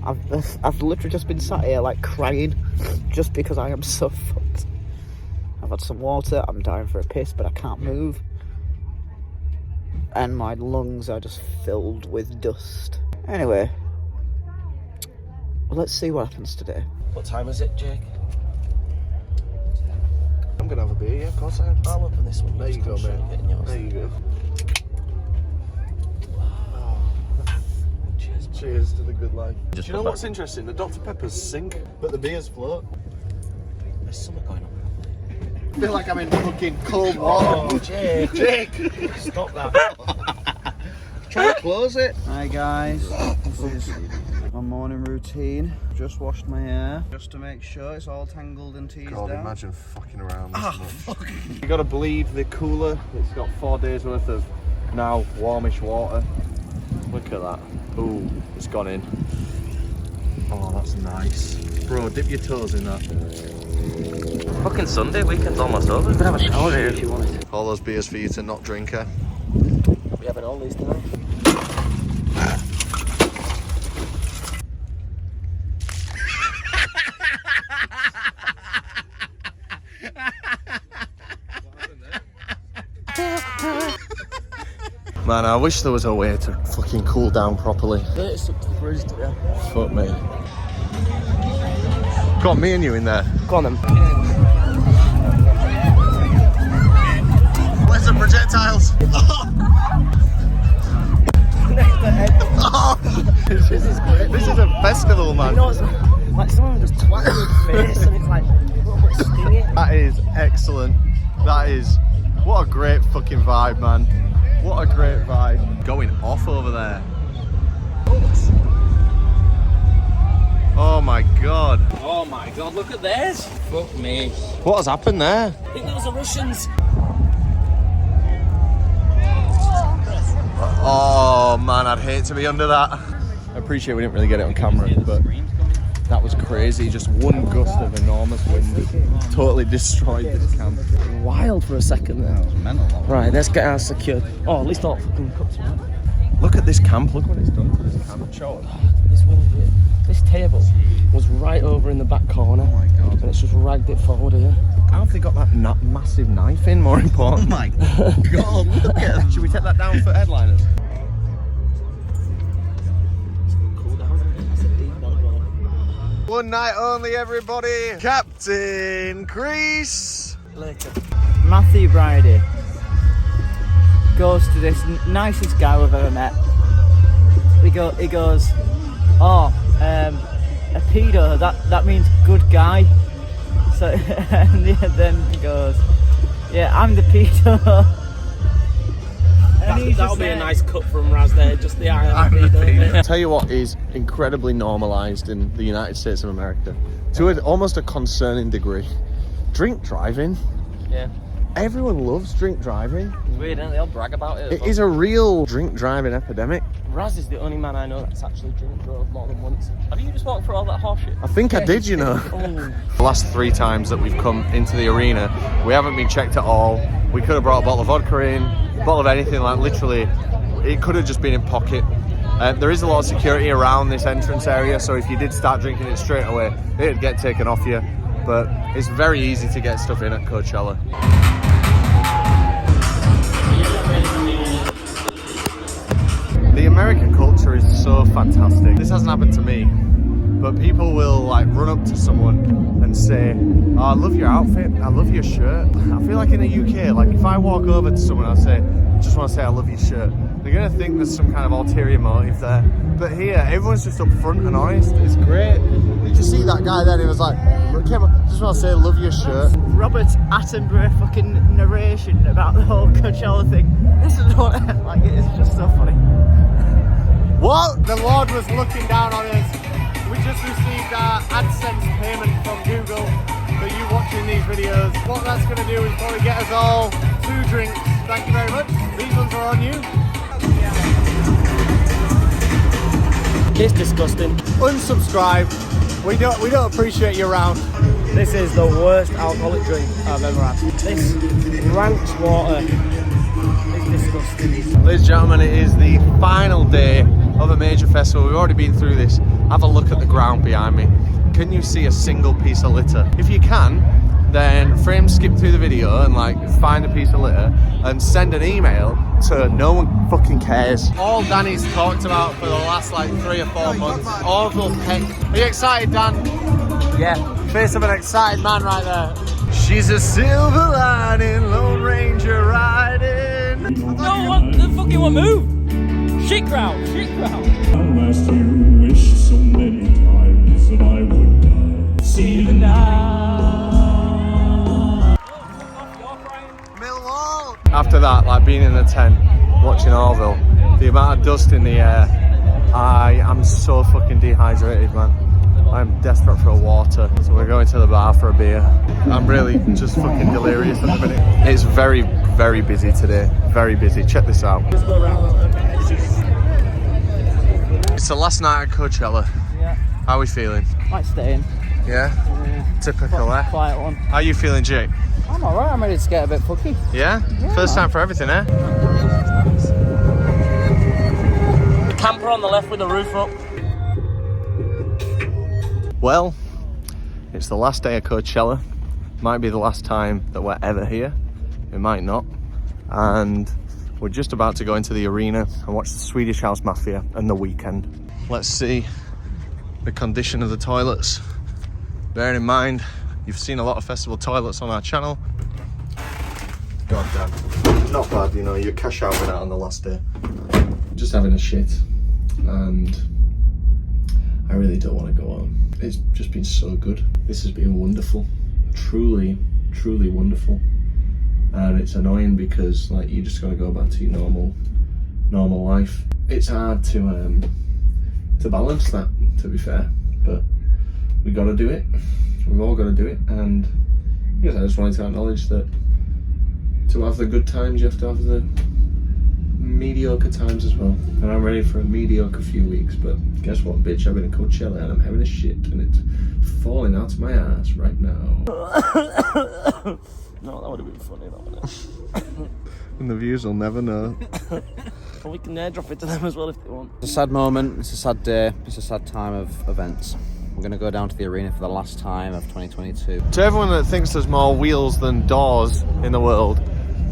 I've literally just been sat here like crying just because I am so fucked. I've had some water, I'm dying for a piss, but I can't move. And my lungs are just filled with dust. Anyway, let's see what happens today. What time is it, Jake? I'm gonna have a beer, yeah, of course I am. I'll open this one. There you go, mate. There you go. Cheers. Cheers to the good life. Do Just you know put what's interesting? The Dr. Peppers sink, but the beers float. There's something going on. I feel like I'm in fucking cold water. Oh, Jake. Jake! Stop that. Try to close it. Hi guys, this is my morning routine. Just washed my hair, just to make sure it's all tangled and teased God, out. imagine fucking around this much. Fuck. You gotta believe the cooler. It's got 4 days worth of now warmish water. Look at that. Ooh, it's gone in. Oh, that's nice. Bro, dip your toes in that. Fucking Sunday, weekend's almost over. You can have a shower here if you want it. All those beers for you to not drink her. We having all these tonight? Man, I wish there was a way to fucking cool down properly. It's up to the fridge, yeah. Fuck me. Got me and you in there. Go on then. Where's the projectiles? This is a festival, man. You know, it's like someone just twatted your face and it's like a little bit stingy. That is excellent. That is, what a great fucking vibe, man. What a great vibe. Going off over there. Oh my god. Oh my god, look at this. Fuck me. What has happened there? I think those are Russians. Oh man, I'd hate to be under that. I appreciate we didn't really get it on camera, but that was crazy. Just one gust of enormous wind totally destroyed this camp. Wild for a second there. Mental. Right, let's get ours secured. Oh, at least not fucking cups. Look at this camp, look what it's done to this camp. Show it. This wind here. This table was right over in the back corner. Oh my god. And it's just ragged it forward here. How have they got that massive knife in, more important? Oh my god, look at it. Should we take that down for headliners? One night only, everybody. Captain Crease. Later. Matthew Bridie goes to this nicest guy we've ever met. He goes, oh, a pedo, that means good guy. So and then he goes, yeah, I'm the pedo. That'll be a nice cut from Raz there, just the eye of the pedo. Tell you what is incredibly normalised in the United States of America, to almost a concerning degree. Drink driving. Yeah. Everyone loves drink driving. It's weird, isn't it? They all brag about it. It is a real drink driving epidemic. Raz is the only man I know that's actually drove more than once. Have you just walked through all that horseshit? I think I did, you know. Oh. The last 3 times that we've come into the arena, we haven't been checked at all. We could have brought a bottle of vodka in, a bottle of anything, like literally, it could have just been in pocket. There is a lot of security around this entrance area, so if you did start drinking it straight away, it'd get taken off you. But it's very easy to get stuff in at Coachella. The American culture is so fantastic. This hasn't happened to me, but people will like run up to someone and say, oh, I love your outfit, I love your shirt. I feel like in the UK, like if I walk over to someone, I'll say, I just want to say I love your shirt. They're gonna think there's some kind of ulterior motive there. But here, everyone's just up front and honest. It's great. Did you see that guy then? He was like, just want to say I love your shirt. Robert Attenborough fucking narration about the whole Coachella thing. This is what like it is just so funny. What? The Lord was looking down on us. We just received our AdSense payment from Google for you watching these videos. What that's going to do is probably get us all 2 drinks. Thank you very much. These ones are on you. It's disgusting. Unsubscribe. We don't appreciate you around. This is the worst alcoholic drink I've ever had. This ranch water is disgusting. Ladies and gentlemen, it is the final day of a major festival. We've already been through this. Have a look at the ground behind me. Can you see a single piece of litter? If you can, then skip through the video and like find a piece of litter and send an email to no one fucking cares. All Danny's talked about for the last like 3 or 4 months. Orville Peck. Are you excited, Dan? Yeah. Face of an excited man right there. She's a silver lining, Lone Ranger riding. No, what the fucking what move? Shit crowd, shit crowd. Unless you wish so many times that I would die. See the night. Millwall. After that, like being in the tent, watching Orville, the amount of dust in the air, I am so fucking dehydrated, man. I'm desperate for water, so we're going to the bar for a beer. I'm really just fucking delirious at the minute. It's very, very busy today. Very busy. Check this out. It's the last night at Coachella. Yeah. How are we feeling? Might stay in. Yeah? Typical, eh? Quiet one. How are you feeling, Jake? I'm alright, I'm ready to get a bit fucky. Yeah? First time for everything, eh? Camper on the left with the roof up. Well, it's the last day of Coachella. Might be the last time that we're ever here. It might not. And We're just about to go into the arena and watch the Swedish House Mafia and The Weeknd. Let's see the condition of the toilets. Bearing in mind, you've seen a lot of festival toilets on our channel. God damn. Not bad, you know, you cash out with that on the last day. Just having a shit, and I really don't want to go on. It's just been so good. This has been wonderful. Truly, truly wonderful. And it's annoying because like you just gotta go back to your normal life. It's hard to balance that, to be fair, but we gotta do it. We've all gotta do it, and I guess I just wanted to acknowledge that to have the good times, you have to have the mediocre times as well. And I'm ready for a mediocre few weeks, but guess what, bitch? I've been in Coachella and I'm having a shit, and it's falling out of my ass right now. No, that would have been funny, that wouldn't it? And the viewers will never know. Well, we can airdrop it to them as well if they want. It's a sad moment, it's a sad day, it's a sad time of events. We're going to go down to the arena for the last time of 2022. To everyone that thinks there's more wheels than doors in the world,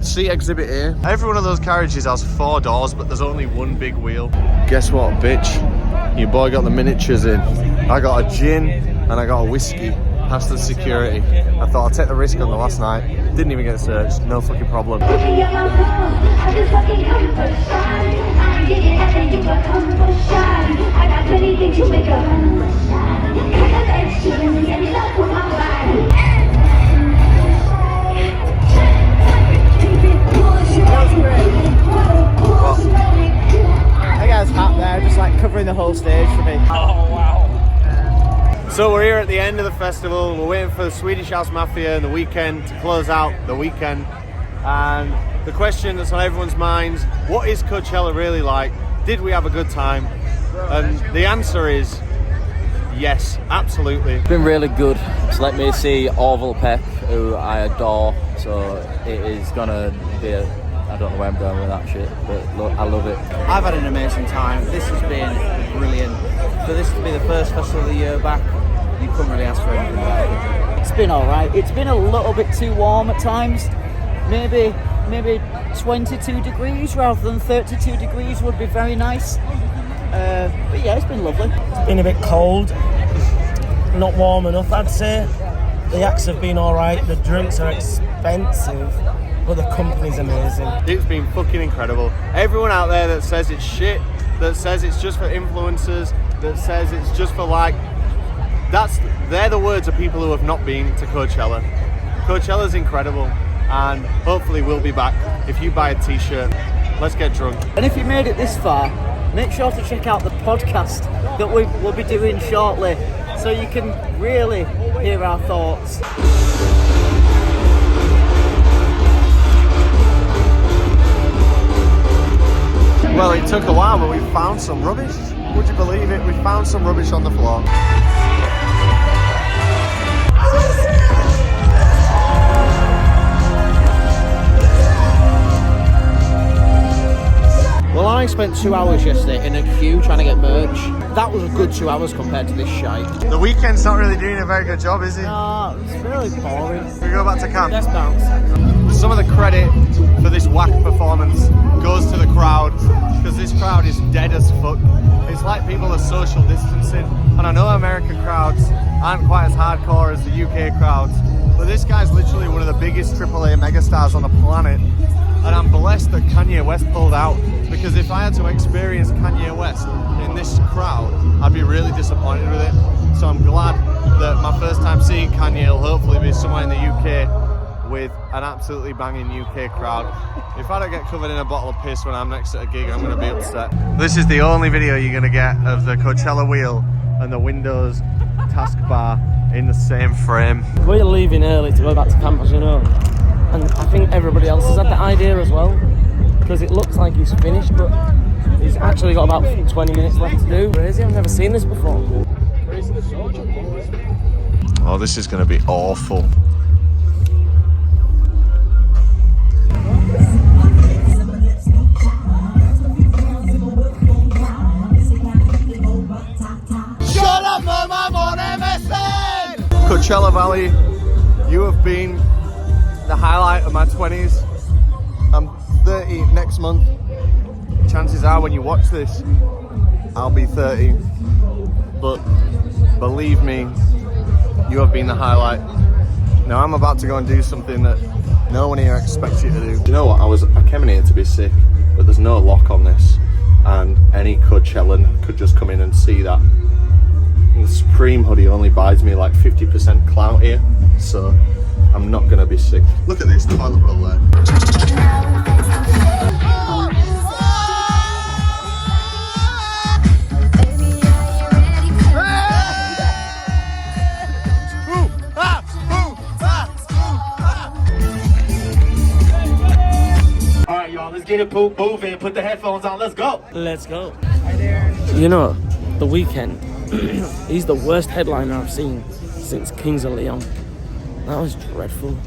see Exhibit A. Every one of those carriages has 4 doors, but there's only one big wheel. Guess what, bitch? Your boy got the miniatures in. I got a gin and I got a whiskey. Past the security. I thought I'd take the risk on the last night. Didn't even get searched. No fucking problem. I got his hat there, just like covering the whole stage for me. Oh, wow. So we're here at the end of the festival, and we're waiting for the Swedish House Mafia and The Weeknd to close out the weekend. And the question that's on everyone's minds, what is Coachella really like? Did we have a good time? And the answer is yes, absolutely. It's been really good. It's let me see Orville Peck, who I adore, so it is gonna be I don't know where I'm going with that shit, but look, I love it. I've had an amazing time. This has been brilliant. For this to be the first festival of the year back, you couldn't really ask for anything better. It's been alright. It's been a little bit too warm at times. Maybe 22 degrees rather than 32 degrees would be very nice. But yeah, it's been lovely. It's been a bit cold, not warm enough, I'd say. The acts have been alright, the drinks are expensive, but the company's amazing. It's been fucking incredible. Everyone out there that says it's shit, that says it's just for influencers, that says it's just for like, they're the words of people who have not been to Coachella. Coachella's incredible, and hopefully we'll be back. If you buy a t-shirt, let's get drunk. And if you made it this far, make sure to check out the podcast that we will be doing shortly, so you can really hear our thoughts. Well, it took a while, but we found some rubbish. Would you believe it? We found some rubbish on the floor. Well, I spent 2 hours yesterday in a queue trying to get merch. That was a good 2 hours compared to this shite. The Weeknd's not really doing a very good job, is he? No, it's really boring. We go back to camp. Let's bounce. Some of the credit for this whack performance goes to the crowd, because this crowd is dead as fuck. It's like people are social distancing, and I know American crowds aren't quite as hardcore as the UK crowds, but this guy's literally one of the biggest AAA megastars on the planet, and I'm blessed that Kanye West pulled out, because if I had to experience Kanye West in this crowd, I'd be really disappointed with it. So I'm glad that my first time seeing Kanye will hopefully be somewhere in the UK with an absolutely banging UK crowd. If I don't get covered in a bottle of piss when I'm next at a gig, I'm going to be upset. This is the only video you're going to get of the Coachella wheel and the Windows taskbar in the same frame. We're leaving early to go back to camp, as you know, and I think everybody else has had the idea as well, because it looks like he's finished, but he's actually got about 20 minutes left to do. Crazy, I've never seen this before. Oh, this is going to be awful. Coachella Valley, you have been the highlight of my 20s. I'm 30 next month. Chances are when you watch this, I'll be 30. But believe me, you have been the highlight. Now I'm about to go and do something that no one here expects you to do. You know what, I came in here to be sick, but there's no lock on this, and any Coachellan could just come in and see that. And the Supreme hoodie only buys me like 50% clout here, so I'm not gonna be sick. Look at this toilet roll there. Alright, y'all, let's get it moving. Put the headphones on. Let's go. Let's go. You know, The Weeknd, he's the worst headliner I've seen since Kings of Leon. That was dreadful.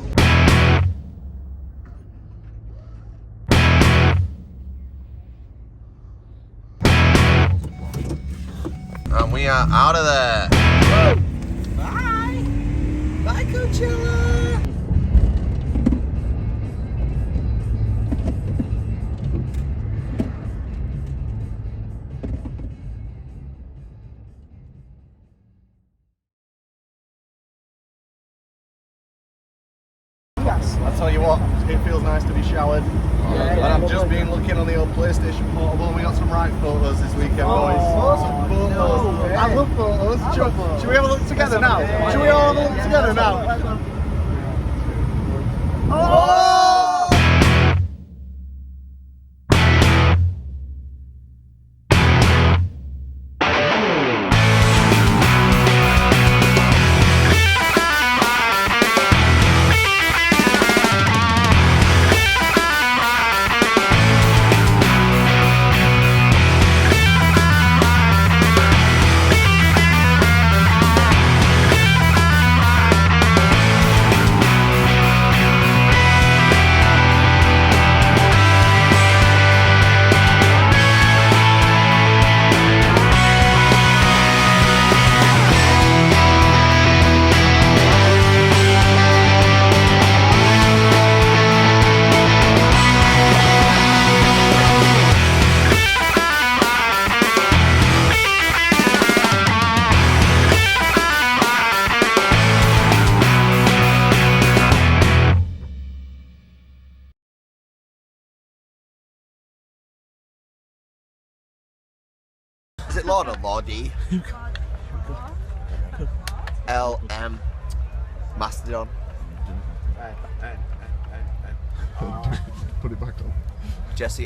And we are out of there. Bye. Bye, Coachella. I'll tell you what, it feels nice to be showered. And I've just been looking on the old PlayStation Portable and we got some right photos this weekend, boys. Some photos. I love photos. Should we have a look together now? Should we all have a look together now? Oh! Is it Lord or Lordy? LM Mastodon. Put it back on. Jesse